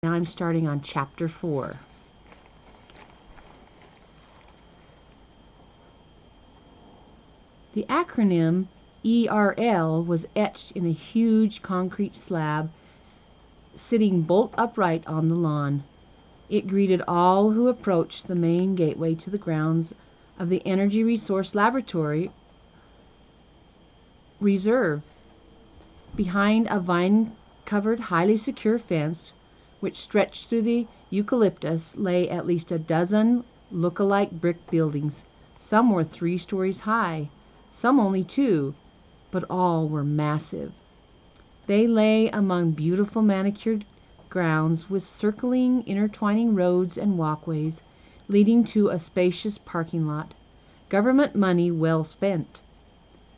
Now I'm starting on Chapter 4. The acronym ERL was etched in a huge concrete slab sitting bolt upright on the lawn. It greeted all who approached the main gateway to the grounds of the Energy Resource Laboratory Reserve. Behind a vine-covered, highly secure fence, which stretched through the eucalyptus, lay at least a dozen look-alike brick buildings. Some were 3 stories high, some only 2, but all were massive. They lay among beautiful manicured grounds with circling, intertwining roads and walkways leading to a spacious parking lot. Government money well spent.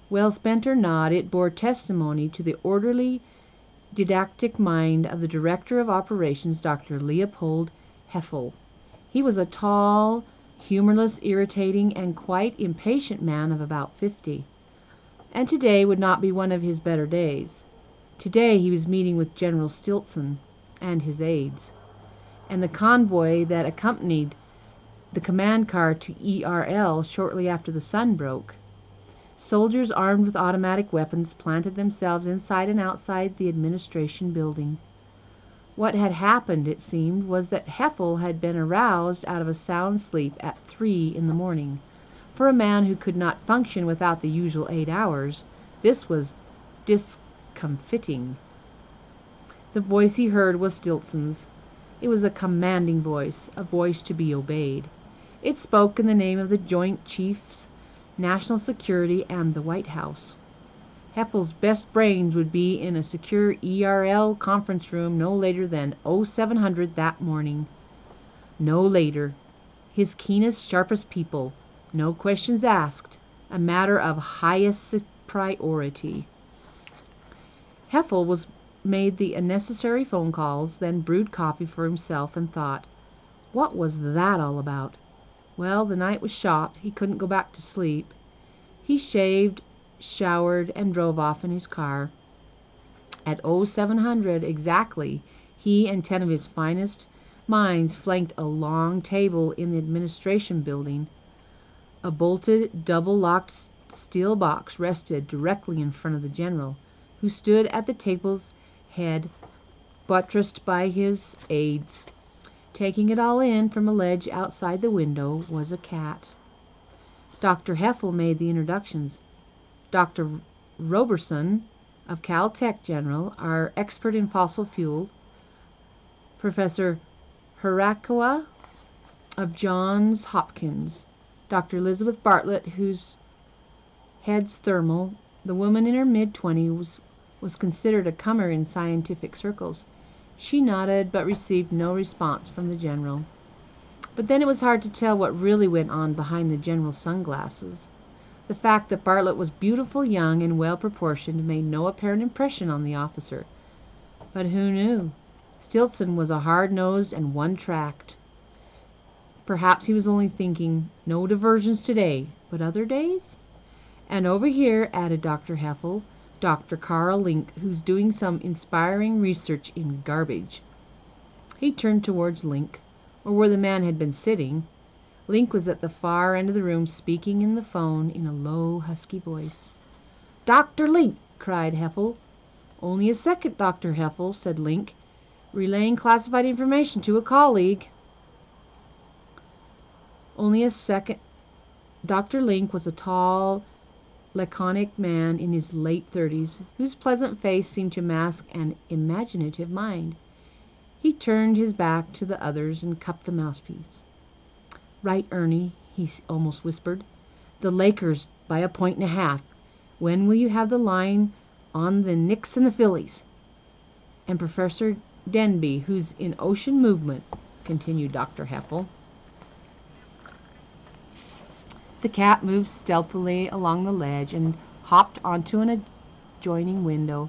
Well spent or not, it bore testimony to the orderly, didactic mind of the Director of Operations, Dr. Leopold Heffel. He was a tall, humorless, irritating, and quite impatient man of about 50. And today would not be one of his better days. Today he was meeting with General Stilson and his aides, and the convoy that accompanied the command car to ERL shortly after the sun broke. Soldiers armed with automatic weapons planted themselves inside and outside the administration building. What had happened, it seemed, was that Heffel had been aroused out of a sound sleep at 3 in the morning. For a man who could not function without the usual 8 hours, this was discomfiting. The voice he heard was Stilson's. It was a commanding voice, a voice to be obeyed. It spoke in the name of the Joint Chiefs, National Security, and the White House. Heffel's best brains would be in a secure ERL conference room no later than 0700 that morning. No later. His keenest, sharpest people. No questions asked. A matter of highest priority. Heffel made the necessary phone calls, then brewed coffee for himself and thought, what was that all about? Well, the night was shot. He couldn't go back to sleep. He shaved, showered, and drove off in his car. At 0700 exactly, he and 10 of his finest minds flanked a long table in the administration building. A bolted, double-locked steel box rested directly in front of the general, who stood at the table's head, buttressed by his aides. Taking it all in from a ledge outside the window was a cat. Dr. Heffel made the introductions. Dr. Roberson of Caltech, General, our expert in fossil fuel. Professor Hirakwa of Johns Hopkins. Dr. Elizabeth Bartlett, whose head's thermal. The woman in her mid-20s was considered a comer in scientific circles. She nodded, but received no response from the general. But then it was hard to tell what really went on behind the general's sunglasses. The fact that Bartlett was beautiful, young, and well-proportioned made no apparent impression on the officer. But who knew? Stilson was a hard-nosed and one-tracked. Perhaps he was only thinking, no diversions today, but other days? And over here, added Dr. Heffel, Dr. Carl Link, who's doing some inspiring research in garbage. He turned towards Link, or where the man had been sitting. Link was at the far end of the room, speaking in the phone in a low, husky voice. "Dr. Link!" cried Heffel. "Only a second, Dr. Heffel," said Link, relaying classified information to a colleague. Only a second. Dr. Link was a tall, laconic man in his late 30s, whose pleasant face seemed to mask an imaginative mind. He turned his back to the others and cupped the mouthpiece. "Right, Ernie," he almost whispered. "The Lakers by 1.5 points. When will you have the line on the Knicks and the Phillies?" "And Professor Denby, who's in ocean movement," continued Dr. Heffel. The cat moved stealthily along the ledge and hopped onto an adjoining window.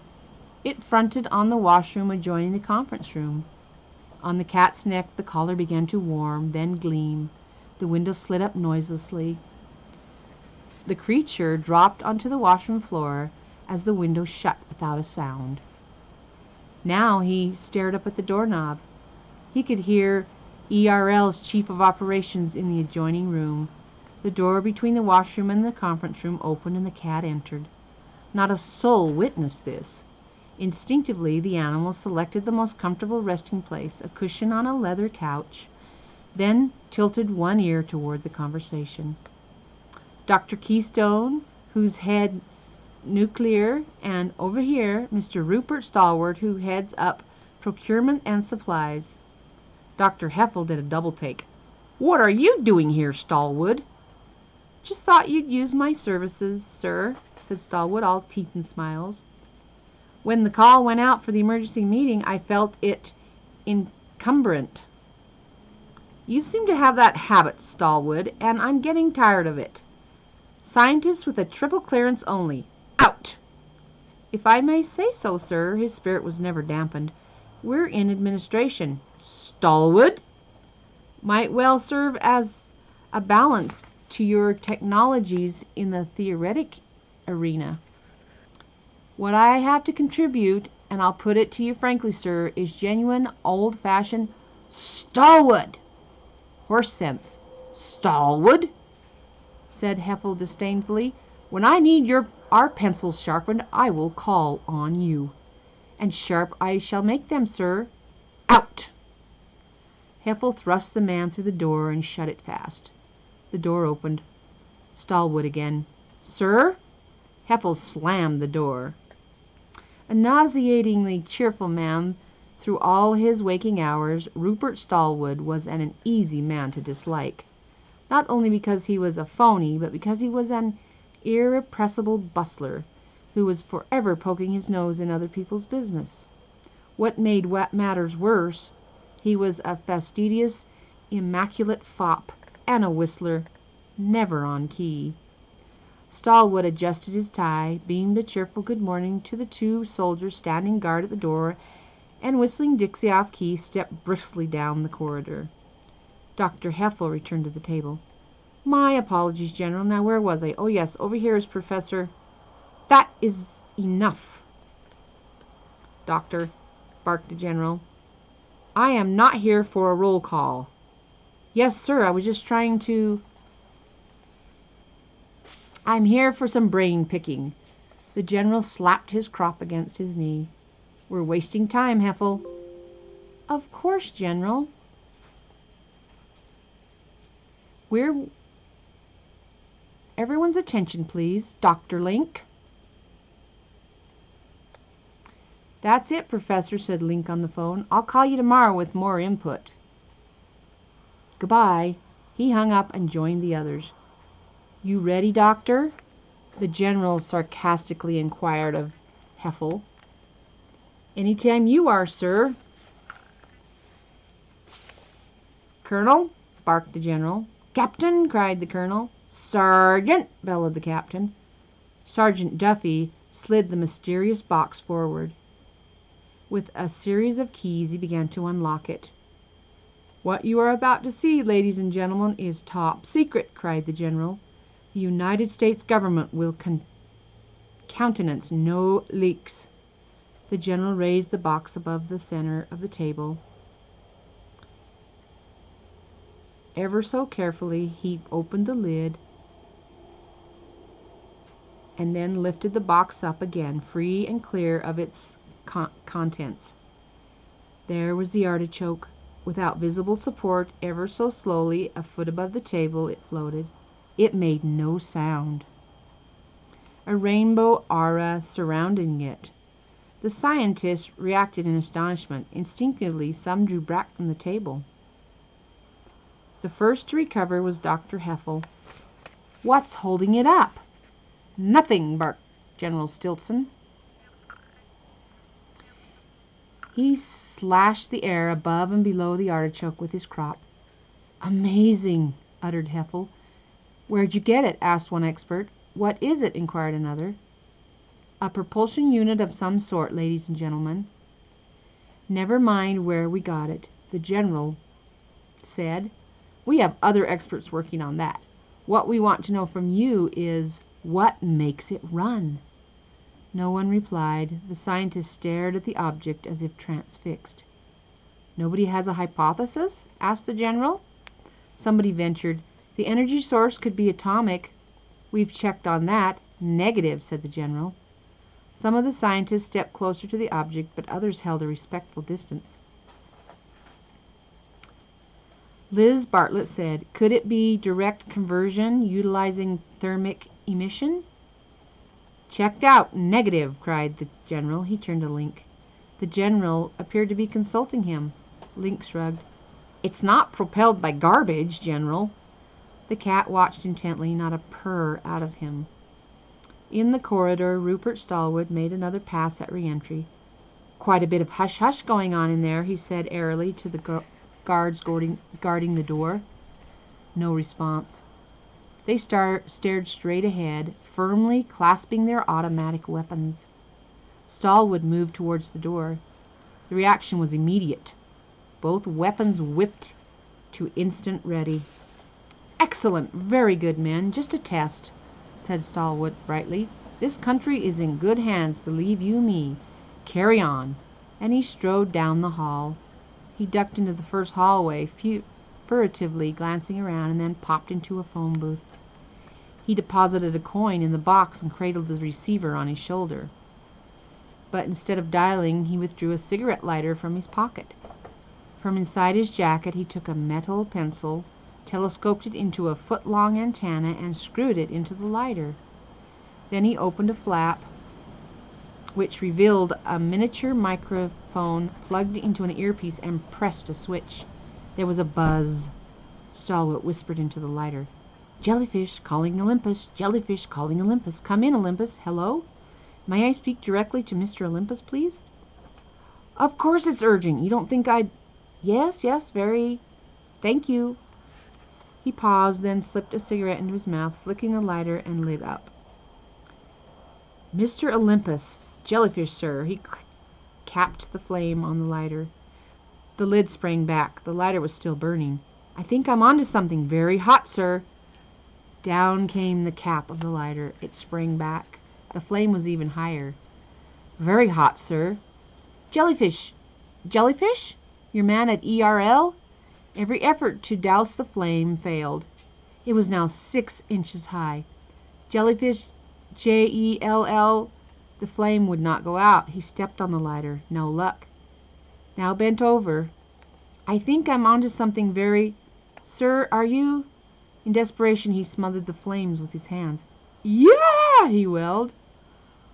It fronted on the washroom adjoining the conference room. On the cat's neck the collar began to warm, then gleam. The window slid up noiselessly. The creature dropped onto the washroom floor as the window shut without a sound. Now he stared up at the doorknob. He could hear ERL's chief of operations in the adjoining room. The door between the washroom and the conference room opened and the cat entered. Not a soul witnessed this. Instinctively, the animal selected the most comfortable resting place, a cushion on a leather couch, then tilted one ear toward the conversation. Dr. Keystone, whose head nuclear, and over here, Mr. Rupert Stallward, who heads up procurement and supplies. Dr. Heffel did a double take. What are you doing here, Stallwood? Just thought you'd use my services, sir, said Stallwood, all teeth and smiles. When the call went out for the emergency meeting, I felt it incumbent. You seem to have that habit, Stallwood, and I'm getting tired of it. Scientists with a triple clearance only. Out! If I may say so, sir, his spirit was never dampened. We're in administration. Stallwood might well serve as a balance to your technologies in the theoretic arena. What I have to contribute, and I'll put it to you frankly, sir, is genuine, old-fashioned Stallwood horse sense. Stallwood, said Heffel disdainfully. When I need our pencils sharpened, I will call on you. And sharp I shall make them, sir. Out! Heffel thrust the man through the door and shut it fast. The door opened. Stallwood again. Sir? Heffel slammed the door. A nauseatingly cheerful man through all his waking hours, Rupert Stallwood was an easy man to dislike. Not only because he was a phony, but because he was an irrepressible bustler who was forever poking his nose in other people's business. What made matters worse, he was a fastidious, immaculate fop and a whistler, never on key. Stallwood adjusted his tie, beamed a cheerful good morning to the two soldiers standing guard at the door, and whistling Dixie off key, stepped briskly down the corridor. Dr. Heffel returned to the table. My apologies, General. Now, where was I? Oh, yes, over here is Professor. That is enough. Doctor, barked the General. I am not here for a roll call. Yes, sir, I was just trying to... I'm here for some brain picking. The General slapped his crop against his knee. We're wasting time, Heffel. Of course, General. Everyone's attention, please. Dr. Link. That's it, Professor, said Link on the phone. I'll call you tomorrow with more input. Goodbye. He hung up and joined the others. You ready, Doctor? The General sarcastically inquired of Heffel. Anytime you are, sir. Colonel, barked the General. Captain, cried the Colonel. Sergeant, bellowed the Captain. Sergeant Duffy slid the mysterious box forward. With a series of keys, he began to unlock it. What you are about to see, ladies and gentlemen, is top secret, cried the General. The United States government will countenance no leaks. The General raised the box above the center of the table. Ever so carefully, he opened the lid and then lifted the box up again, free and clear of its contents. There was the artichoke. Without visible support, ever so slowly, a foot above the table, it floated. It made no sound. A rainbow aura surrounding it. The scientists reacted in astonishment. Instinctively, some drew back from the table. The first to recover was Dr. Heffel. What's holding it up? Nothing, barked General Stilton. He slashed the air above and below the artichoke with his crop. Amazing, uttered Heffel. Where'd you get it? Asked one expert. What is it? Inquired another. A propulsion unit of some sort, ladies and gentlemen. Never mind where we got it, the General said. We have other experts working on that. What we want to know from you is, what makes it run? No one replied. The scientist stared at the object as if transfixed. Nobody has a hypothesis? Asked the general. Somebody ventured, the energy source could be atomic. We've checked on that. Negative, said the general. Some of the scientists stepped closer to the object, but others held a respectful distance. Liz Bartlett said, could it be direct conversion utilizing thermic emission? Checked out. Negative, cried the general. He turned to Link. The general appeared to be consulting him. Link shrugged. It's not propelled by garbage, General. The cat watched intently, not a purr out of him. In the corridor, Rupert Stallwood made another pass at re-entry. Quite a bit of hush-hush going on in there, he said airily to the guards guarding the door. No response. They stared straight ahead, firmly clasping their automatic weapons. Stallwood moved towards the door. The reaction was immediate. Both weapons whipped to instant ready. Excellent, very good, men. Just a test, said Stallwood brightly. This country is in good hands, believe you me. Carry on. And he strode down the hall. He ducked into the first hallway, furtively glancing around, and then popped into a phone booth. He deposited a coin in the box and cradled the receiver on his shoulder. But instead of dialing, he withdrew a cigarette lighter from his pocket. From inside his jacket, he took a metal pencil, telescoped it into a foot-long antenna, and screwed it into the lighter. Then he opened a flap, which revealed a miniature microphone plugged into an earpiece, and pressed a switch. There was a buzz. Stallwood whispered into the lighter. Jellyfish calling Olympus. Jellyfish calling Olympus. Come in, Olympus. Hello? May I speak directly to Mr. Olympus, please? Of course it's urgent. You don't think I'd... Yes, very... Thank you. He paused, then slipped a cigarette into his mouth, flicking the lighter and lit up. Mr. Olympus. Jellyfish, sir. He capped the flame on the lighter. The lid sprang back. The lighter was still burning. I think I'm onto something very hot, sir. Down came the cap of the lighter. It sprang back. The flame was even higher. Very hot, sir. Jellyfish. Jellyfish? Your man at ERL? Every effort to douse the flame failed. It was now 6 inches high. Jellyfish, JELL. The flame would not go out. He stepped on the lighter. No luck. Now bent over. I think I'm onto something very... Sir, are you... In desperation, he smothered the flames with his hands. Yeah, he wailed.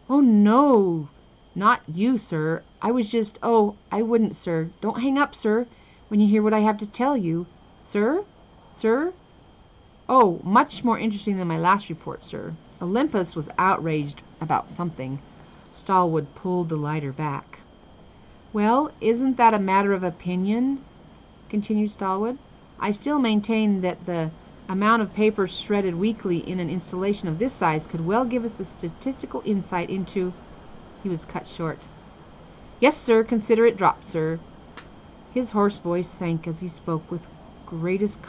Oh, no, not you, sir. I was just... Oh, I wouldn't, sir. Don't hang up, sir, when you hear what I have to tell you. Sir? Sir? Oh, much more interesting than my last report, sir. Olympus was outraged about something. Stallwood pulled the lighter back. Well, isn't that a matter of opinion? Continued Stallwood. I still maintain that the amount of paper shredded weekly in an installation of this size could well give us the statistical insight into... He was cut short. Yes, sir, consider it dropped, sir. His hoarse voice sank as he spoke with greatest